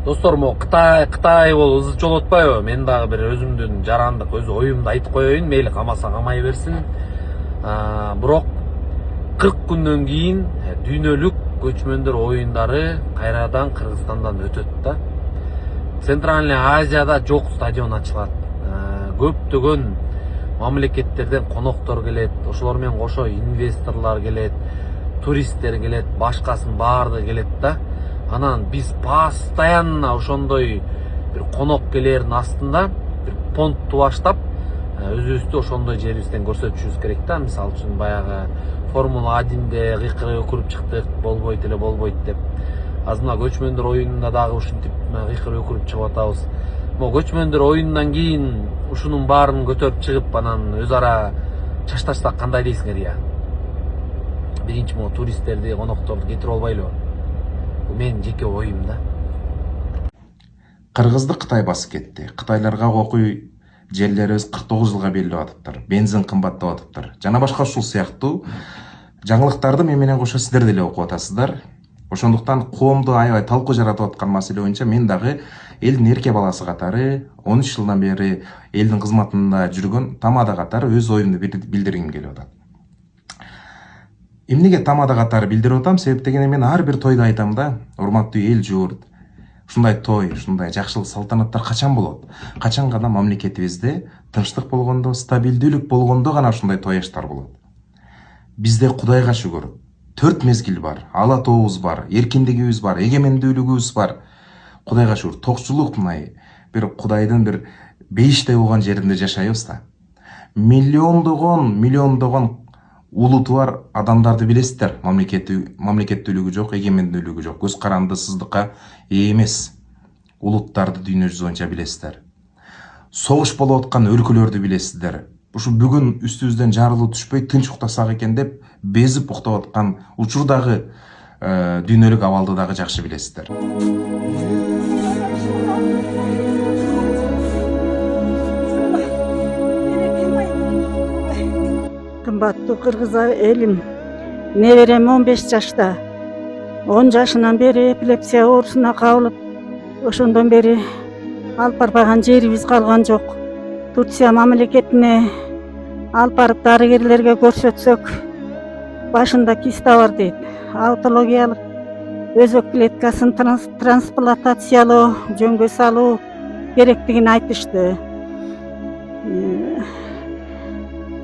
Достор, мо Кытай болуп ызы жол отпайбы? Мен дагы бир өзүмдүн жарандык оюмду айтып коеюн, мейли камаса камай берсин. Бирок 40 күндөн кийин дүйнөлүк көчмөндөр оюндары кайрадан Кыргызстандан өтөт да. Центральный Азияда жок стадион ачылат. Көптөгөн мамлекеттерден коноктор келет, ошолор менен кошо инвесторлор келет, туристтер келет, башкасын баардыгы келет да. Анан биз постоянно ошондой бир конок келердин астында бир понтту баштап өзүбүздү ошондой жерибизден көрсөтүшүбүз керек да. Мисалы үчүн баягы Формула 1-де кыйкырып өкүрүп чыктык, болбойт деп. Азыр мына көчмөндөр оюнунда дагы ушинтип кыйкырып өкүрүп чыгып атабыз. Могу көчмөндөр оюнунан кийин ушунун баарын көтөрүп чыгып, анан өз ара чашташсак кандай дейсиңер я? Биринчи могу туристтерди, конокторду кетирип албайлыбы? Бул менин жеке оюм да. Кыргызды Кытай басып кетти. Кытайларга окуй жерлерибиз 49 жылга берилип атыптыр. Бензин кымбаттап атыптыр. Жана башка ушул сыяктуу жаңылыктарды мен менен кошо сиздер деле окуп атасыздар. Ошондуктан коомду аябай талкуу жаратып аткан маселе боюнча мен дагы элдин эрке баласы катары 13 жылдан бери элдин кызматында жүргөн тамада катары өз оюмду билдиргим келип атат. Эмнеге тамада катары билдирип атам? Себеп дегенде мен ар бир тойда айтам да, урматтуу эл журт, ушундай той, ушундай жакшылык салтанаттар качан болот? Качан гана мамлекетибизде тынчтык болгондо, стабилдүүлүк болгондо гана ушундай той аштар болот. Бизде Кудайга шүгүр 4 мезгил бар, ала тообуз бар, эркиндигибиз бар, эгемендүүлүгүбүз бар. Кудайга шүгүр, токчулук мындай бир Кудайдын бир бейиштей болгон жеринде жашайбыз да. Миллиондогон улуту бар адамдарды билесиздер. Мамлекеттүүлүгү жок, эгемендүүлүгү жок, көз карандысыздыкка ээ эмес улуттарды дүйнө жүзү боюнча билесиздер. Согуш болуп аткан өлкөлөрдү билесиздер. Ушу бүгүн үстүбүздөн жарылуу түшпөй тынч уктасак экен деп безип уктап аткан учурдагы дүйнөлүк абалды дагы жакшы билесиздер. Кымбаттуу кыргыз элим, неберем 15 жашта. 10 жашынан бери эпилепсия оорусуна кабылып, ошондон бери алып барбаган жерибиз калган жок. Турция мамлекетине алып барып дарыгерлерге көрсөтсөк, башында киста бар дейт. Аутологиялык өзөк клеткасын трансплантациялоо, жөнгө салуу керектигин айтышты.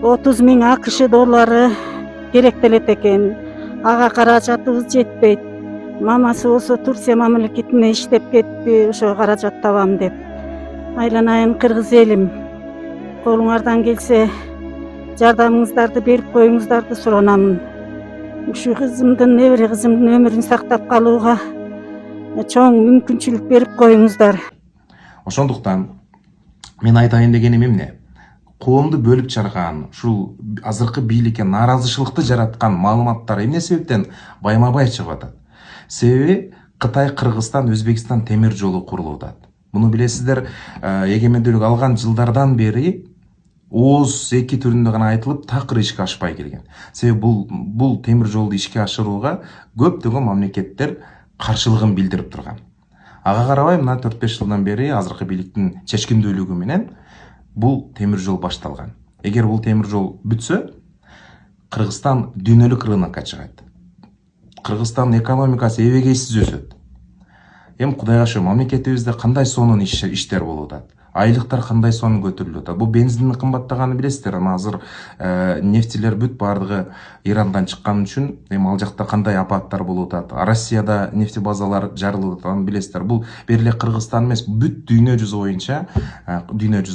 30.000 АКШ доллары керектелет экен. Ага каражатыбыз жетпейт. Мамасы болсо Турция мамлекетине иштеп кетти, ошо каражат табам деп. Айланайын кыргыз элим, колуңардан келсе жардамыңыздарды берип коюңуздарды суранамын. Ушу кызымдын, небере кызымдын өмүрүн сактап калууга чоң мүмкүнчүлүк берип коюңуздар. Ошондуктан мен айтайын дегеним эмне? Коомду бөлүп чарган, ушул азыркы бийликке нааразычылыкты жараткан маалыматтар эмне себептен байма-бай чыгып атат? Себеби Кытай, Кыргызстан, Өзбекстан темир жолу курулуп атат. Муну билесиздер, эгемендүүлүк алган жылдардан бери ооз 2 түрүндө гана айтылып, такыр ишке ашпай келген. Себеби бул темир жолду ишке ашырууга көптөгөн мамлекеттер каршылыгын билдирип турган. Ага карабай мына 4-5 жылдан бери азыркы бийликтин чечкиндүүлүгү менен бул темир жол башталган. Эгер бул темир жол бүтсө, Кыргызстан дүйнөлүк рынокко чыгат. Кыргызстандын экономикасы эбегейсиз өсөт. Эми Кудайга шүгүр, мамлекетибизде кандай сонун иштер болуп атат? Айлыктар кандай сонун көтөрүлүп атат? Бул бензиндин кымбаттаганын билесиздер. Азыр нефтилер бүт баардыгы Ирандан чыккан үчүн эми ал жакта кандай апаттар болуп атат? Россияда нефти базалар жарылып атат, билесиздер. Бул бир эле Кыргызстан эмес, бүт дүйнө жүзү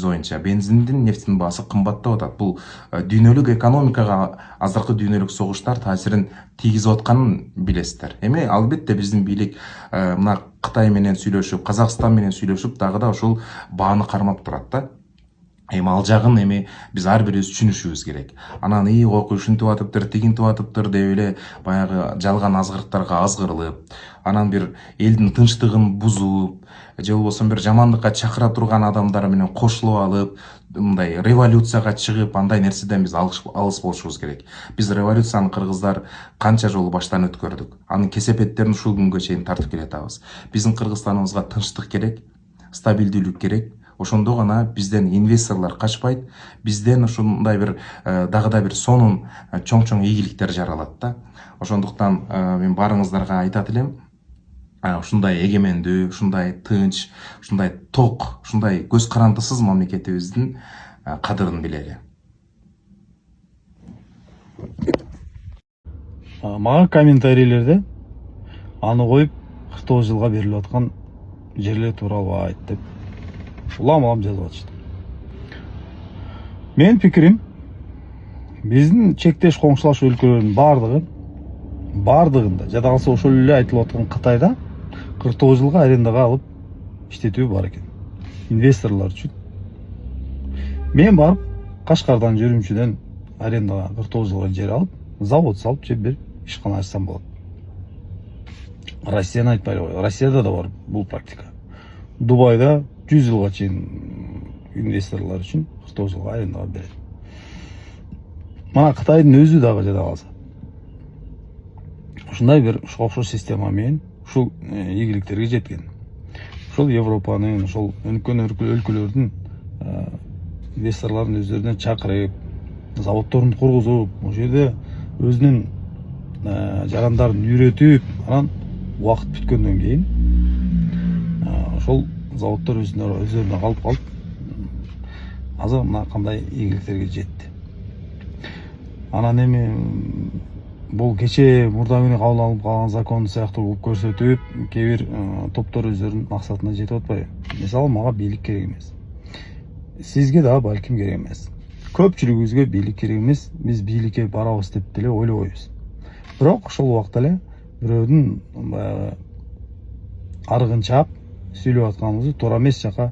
боюнча бензиндин, нефтинин баасы кымбаттап атат. Бул дүйнөлүк экономикага азыркы дүйнөлүк согуштар таасирин тийгизип атканын билесиздер. Эми албетте биздин бийлик мына Кытай менен сүйлөшүп, Казакстан менен сүйлөшүп, дагы да ошол бааны кармап турат да. эми ал жагын эми биз ар бирибиз түшүнүшүбүз керек. Анан койку ушинтип атыптыр, тигинтип атыптыр деп эле баягы жалган азгырыктарга азгырылып, анан бир элдин тынчтыгын бузуп, же болбосо бир жамандыкка чакыра турган адамдар менен кошулуп алып, мындай революцияга чыгып, андай нерседен биз алыс болушубуз керек. Биз революцияны кыргыздар канча жолу баштан өткөрдүк. Анын кесепеттерин ушул күнгө чейин тартып келатабыз. Биздин Кыргызстаныбызга тынчтык керек, стабилдүүлүк керек. Ошондо гана бизден инвесторлор качпайт, бизден ушундай бир дагы да бир сонун чоң ийгиликтер жаралат да. Ошондуктан мен баарыңыздарга айтат элем, ушундай эгемендүү, ушундай тынч, ушундай ток, ушундай көз карандысыз мамлекетибиздин кадырын билели. Мага комментарийлерде аны коюп 49 жылга берилип аткан жерлер тууралуу айт деп улам жазып атышты. Менин пикирим, биздин чектеш коңшулаш өлкөлөрдүн бардыгында жада калса ошол эле айтылып аткан Кытайда 49 жылга арендага алып иштетүү бар экен. Инвесторлор үчүн. Мен барып Кашкардан жүрүмчүдөн арендага 49 жылга жер алып, завод салып, же бир ишкана ачсам болот. Россияны айтпай коелу. Россияда да бар бул практика. Дубайда 100 жылга чейин инвесторлор үчүн 49 жылга арендага берет. Мана Кытайдын өзү дагы жада калса ушундай бир окшош система менен ушул ийгиликтерге жеткен. Ушул Европанын, ушул өнүккөн өлкөлөрдүн инвесторлорун өздөрүнө чакырып, заводдорун кургузуп, ошол жерде өзүнүн жарандарын үйрөтүп, анан убакыт бүткөндөн кийин ошол заводдор өздөрүнө калып азыр мына кандай ийгиликтерге жетти. Анан эми бул кече мурда күнү кабыл алынып калган закон сыяктуу кылып көрсөтүп, кээ бир топтор өздөрүнүн максатына жетип атпайбы? Мисалы, мага бийлик керек эмес. Сизге дагы балким керек эмес. Көпчүлүгүбүзгө бийлик керек эмес. Биз бийликке барабыз деп деле ойлобойбуз. Бирок ошол убакта эле бирөөдүн баягы арыгын чаап сүйлөп атканыбызды, туура эмес жака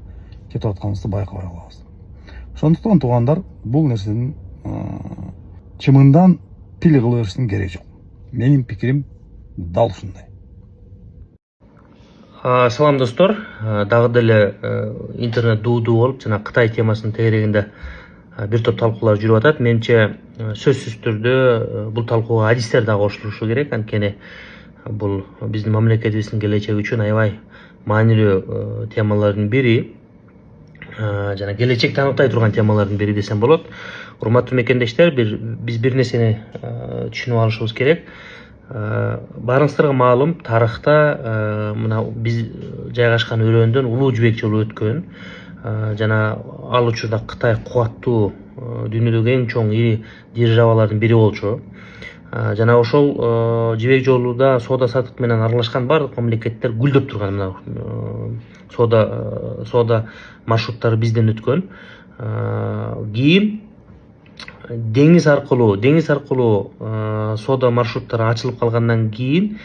кетип атканыбызды байкабай калабыз. Ошондуктан туугандар, бул нерсенин чымындан пил кыла бериштин кереги жок. Менин пикирим дал ушундай. Салам достор, дагы деле интернет дуу болуп, жана Кытай темасынын тегерегинде бир топ талкуулар жүрүп атат. Менимче сөзсүз түрдө бул талкууга адистер да кошулушу керек. Анткени бул биздин мамлекетибиздин келечеги үчүн аябай маанилүү темалардын бири, жана келечекти аныктай турган темалардын бири десем болот. Урматтуу мекендештер, биз бир нерсени түшүнүп алышыбыз керек. Баарыңыздарга маалым, тарыхта мына биз жайгашкан өрөөндөн улуу жибек жолу өткөн. Жана ал учурда Кытай кубаттуу, дүйнөдөгү эң чоң ири державалардын бири болчу. Жана ошол жибек жолунда соода саттык менен аралашкан бардык мамлекеттер гүлдөп турган. Мына соода маршруттары бизден өткөн. Кийин деңиз аркылуу соода маршруттары ачылып калгандан кийин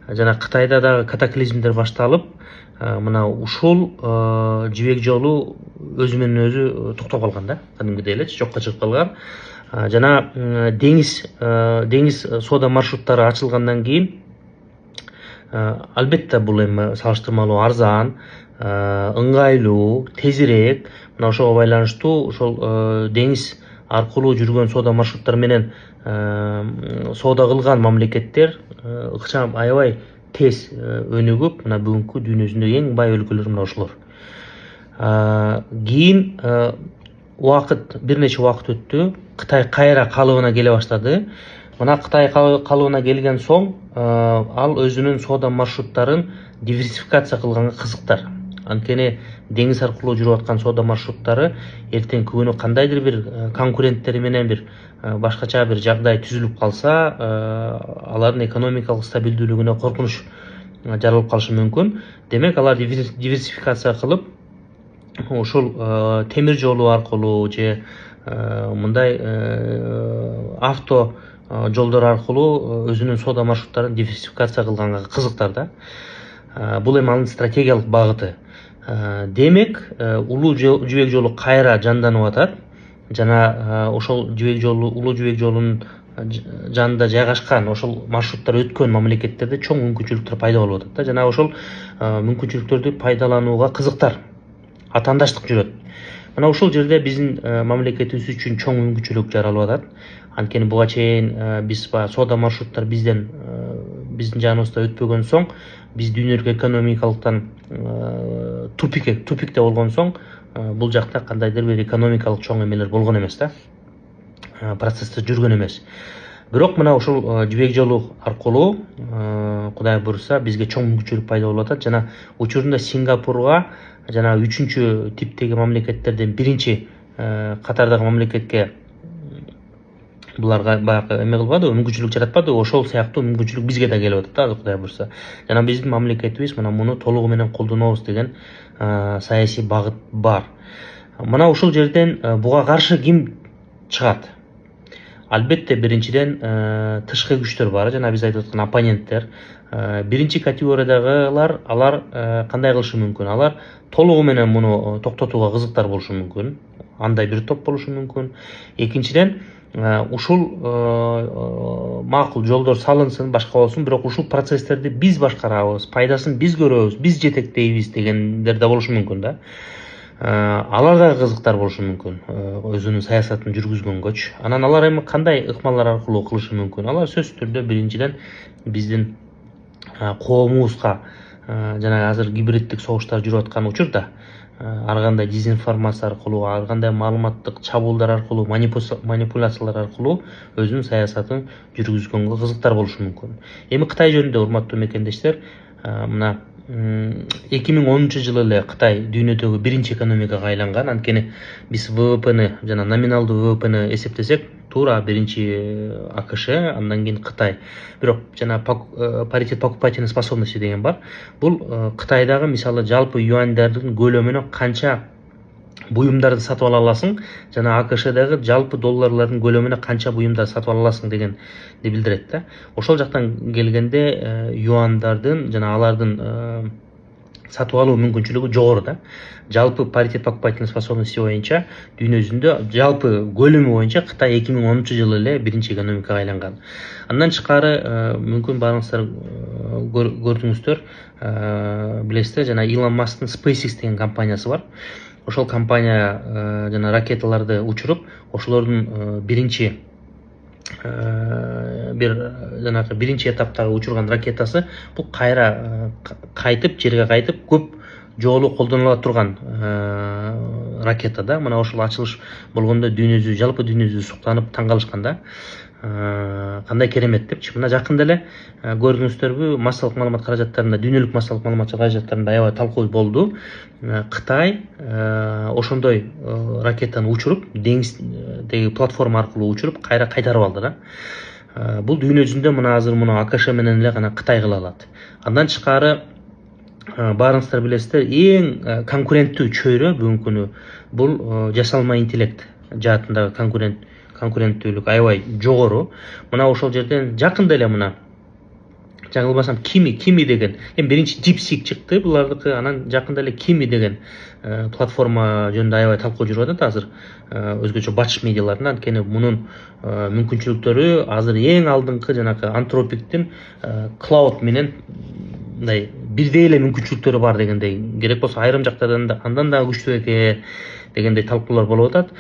жана Кытайда дагы катаклизмдер башталып, мына ушул жибек жолу өзү менен өзү токтоп калган да, кадимгидей эле жокко чыгып калган. Жана деңиз соода маршруттары ачылгандан кийин албетте бул эми салыштырмалуу арзан, ыңгайлуу, тезирээк. Мына ошого байланыштуу ошол деңиз аркылуу жүргөн соода маршруттары менен соода кылган мамлекеттер ыкчам аябай тез өнүгүп, мына бүгүнкү дүйнөсүндөгү эң бай өлкөлөр мына ошолор. Кийин бир нече убакыт өттү, Кытай кайра калыбына келе баштады. Мына Кытай калыбына келген соң ал өзүнүн соода маршруттарын диверсификация кылганга кызыктар. Анткени деңиз аркылуу жүрүп аткан соода маршруттары эртеңки күнү кандайдыр бир конкуренттери менен бир башкача бир жагдай түзүлүп калса, алардын экономикалык стабилдүүлүгүнө коркунуч жаралып калышы мүмкүн. Демек алар диверсификация кылып, ошол темир жолу аркылуу же мындай авто жолдор аркылуу өзүнүн соода маршруттарын диверсификация кылганга кызыктар да. Бул эми анын стратегиялык багыты. Демек улуу жибек жолу кайра жанданып атат. Жана ошол жибек жолу, улуу жибек жолунун жанында жайгашкан ошол маршруттар өткөн мамлекеттерде чоң мүмкүнчүлүктөр пайда болуп атат да. Жана ошол мүмкүнчүлүктөрдү пайдаланууга кызыктар, атаандаштык жүрөт. Мына ушул жерде биздин мамлекетибиз үчүн чоң мүмкүнчүлүк жаралып атат. Анткени буга чейин биз соода маршруттар биздин жаныбызда өтпөгөн соң, биз дүйнөлүк экономикалыктан тупикте болгон соң, бул жакта кандайдыр бир экономикалык чоң эмелер болгон эмес да. Процесстер жүргөн эмес. Бирок мына ушул жибек жолу аркылуу Кудай буйруса бизге чоң мүмкүнчүлүк пайда болуп атат. Жана учурунда Сингапурга жана 3-чү типтеги мамлекеттерден биринчи катардагы мамлекетке буларга баягы эме кылбады, мүмкүнчүлүк жаратпады, ошол сыяктуу мүмкүнчүлүк бизге да келип атат да, Кудай буйруса. Жана биздин мамлекетибиз мына муну толугу менен колдонобуз деген саясий багыт бар. Мына ушул жерден буга каршы ким чыгат? Албетте биринчиден тышкы күчтөр бар, жана биз айтып аткан оппоненттер. Биринчи категориядагылар, алар кандай кылышы мүмкүн? Алар толугу менен муну токтотууга кызыктар болушу мүмкүн. Андай бир топ болушу мүмкүн. Экинчиден, ушул макул жолдор салынсын, башка болсун, бирок ушул процесстерди биз башкарабыз, пайдасын биз көрөбүз, биз жетектейбиз дегендер да болушу мүмкүн да. Алар да кызыктар болушу мүмкүн, өзүнүн саясатын жүргүзгөнгөчү. Анан алар эми кандай ыкмалар аркылуу кылышы мүмкүн? Алар сөзсүз түрдө биринчиден биздин коомубузга жана азыр гибриддик согуштар жүрүп аткан учурда ар кандай дезинформация аркылуу, ар кандай маалыматтык чабуулдар аркылуу, манипуляциялар аркылуу өзүнүн саясатын жүргүзгөнгө кызыктар болушу мүмкүн. Эми Кытай жөнүндө урматтуу мекендештер, мына 2010 жылы эле Кытай дүйнөдөгү биринчи экономикага айланган. Анткени биз ВВПны жана номиналдуу ВВПны эсептесек, туура биринчи АКШ, андан кийин Кытай. Бирок жана паритет покупательной способности деген бар. Бул Кытайдагы мисалы жалпы юаньдардын көлөмүнө канча буюмдарды сатып ала аласың, жана АКШдагы жалпы долларлардын көлөмүнө канча буюмдар сатып ала аласың дегенди билдирет да. Ошол жактан келгенде юандардын жана алардын сатып алуу мүмкүнчүлүгү жогору да. Жалпы паритет покупательной способности боюнча дүйнө жүзүндө жалпы көлөмү боюнча Кытай 2010 жылы эле биринчи экономикага айланган. Андан тышкары мүмкүн баарыңыздар көрдүңүздөр, билесиздер, жана Илон Масктын SpaceX деген компаниясы бар. Ошол компания жана ракеталарды учуруп, ошолордун биринчи этаптагы учурган ракетасы бул кайра кайтып, жерге кайтып көп жолу колдонула турган ракета да. Мына ошол ачылыш болгондо жалпы дүйнө жүзү суктанып таң калышкан да. Кандай керемет депчи. Мына жакында эле көрдүңүздөрбү, массалык маалымат каражаттарында, дүйнөлүк массалык маалымат каражаттарында аябай талкуу болду. Кытай ошондой ракетаны учуруп, деңиздеги платформа аркылуу учуруп, кайра кайтарып алды да. Бул дүйнө жүзүндө мына азыр муну АКШ менен эле гана Кытай кыла алат. Андан тышкары баарыңыздар билесиздер, эң конкуренттүү чөйрө бүгүнкү күнү бул жасалма интеллект жаатындагы конкуренттүүлүк аябай жогору. Мына ошол жерден жакында эле мына жаңылбасам Kimi деген, биринчи DeepSeek чыкты булардыкы, анан жакында эле Kimi деген платформа жөнүндө аябай талкуу жүрүп атат азыр өзгөчө батыш медиаларында. Анткени мунун мүмкүнчүлүктөрү азыр эң алдыңкы жанакы антропиктин Cloud менен мындай бирдей эле мүмкүнчүлүктөрү бар дегендей, керек болсо айрым жактардан андан да күчтүү экен дегендей талкуулар болуп атат.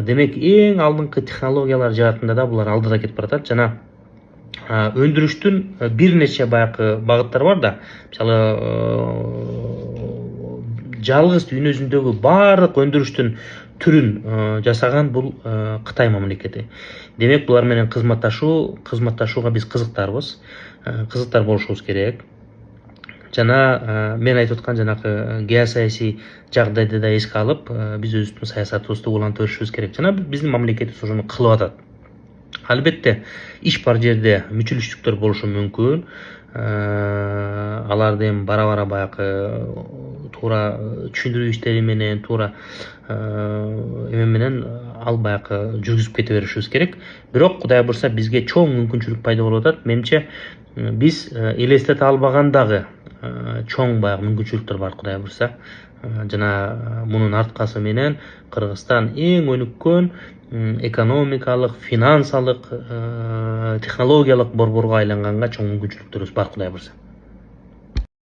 Демек эң алдыңкы технологиялар жаатында да булар алдыда кетип баратат. Жана өндүрүштүн бир нече баягы багыттар бар да. Мисалы жалгыз дүйнө жүзүндөгү баардык өндүрүштүн түрүн жасаган бул Кытай мамлекети. Демек булар менен кызматташууга биз кызыктар болушубуз керек. Жана мен айтып аткан жанакы геосаясий жагдайды да эске алып, биз өзүбүздүн саясатыбызды уланта беришибиз керек. Жана биздин мамлекетибиз ошону кылып атат. Албетте иш бар жерде мүчүлүштүктөр болушу мүмкүн. Аларды эми бара баягы туура түшүндүрүү иштери менен, туура эме менен ал баягы жүргүзүп кете беришибиз керек. Бирок Кудай бурса бизге чоң мүмкүнчүлүк пайда болуп атат. Менимче биз элестете албагандагы чоң баягы мүмкүнчүлүктөр бар Кудай бурса. Жана мунун арткасы менен Кыргызстан эң өнүккөн экономикалык, финансалык, технологиялык борборго айланганга чоң мүмкүнчүлүктөрүбүз бар Кудай бурса.